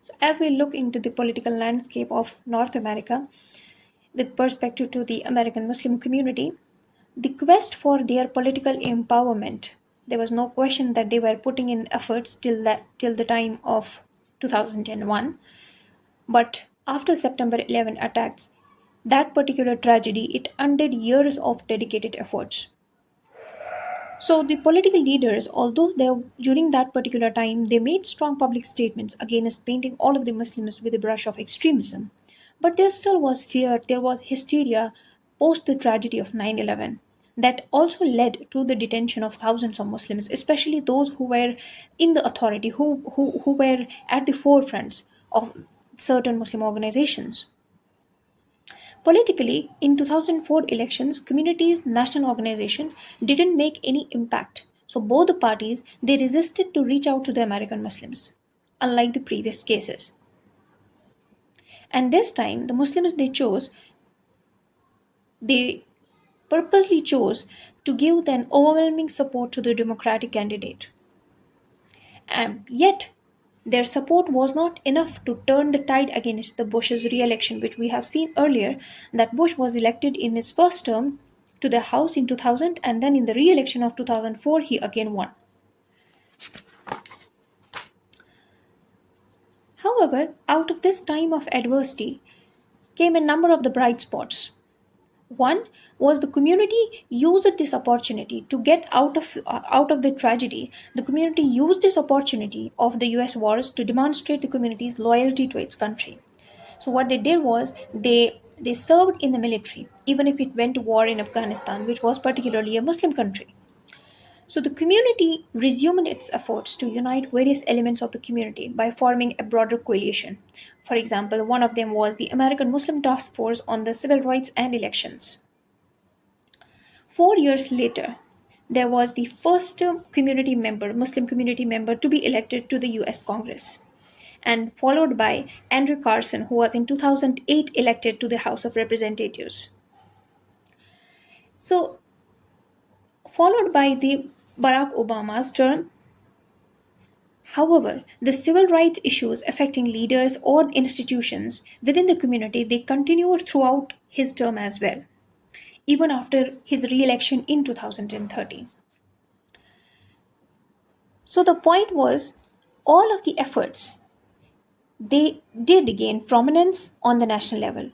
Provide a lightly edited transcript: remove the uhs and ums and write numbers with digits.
So, as we look into the political landscape of North America with perspective to the American Muslim community, the quest for their political empowerment, there was no question that they were putting in efforts till the time of 2001. But after September 11 attacks, that particular tragedy, it undid years of dedicated efforts. So the political leaders, although they during that particular time they made strong public statements against painting all of the Muslims with a brush of extremism, but there still was fear, there was hysteria post the tragedy of 9/11 that also led to the detention of thousands of Muslims, especially those who were in the authority, who were at the forefronts of certain Muslim organizations. Politically, in 2004 elections, Communities National Organization didn't make any impact. So both the parties they resisted to reach out to the American Muslims, unlike the previous cases. And this time, the Muslims they purposely chose to give an overwhelming support to the Democratic candidate. And yet, their support was not enough to turn the tide against the Bush's re-election, which we have seen earlier that Bush was elected in his first term to the House in 2000, and then in the re-election of 2004 he again won. However, out of this time of adversity came a number of the bright spots. One was the community used this opportunity to get out of the tragedy. The community used this opportunity of the U.S. wars to demonstrate the community's loyalty to its country. So what they did was they served in the military, even if it went to war in Afghanistan, which was particularly a Muslim country. So the community resumed its efforts to unite various elements of the community by forming a broader coalition. For example, one of them was the American Muslim Task Force on the Civil Rights and Elections. 4 years later, there was the first Muslim community member to be elected to the US Congress, and followed by Andrew Carson, who was in 2008 elected to the House of Representatives. So, followed by the Barack Obama's term. However, the civil rights issues affecting leaders or institutions within the community they continued throughout his term as well, even after his re-election in 2013. So the point was all of the efforts they did gain prominence on the national level.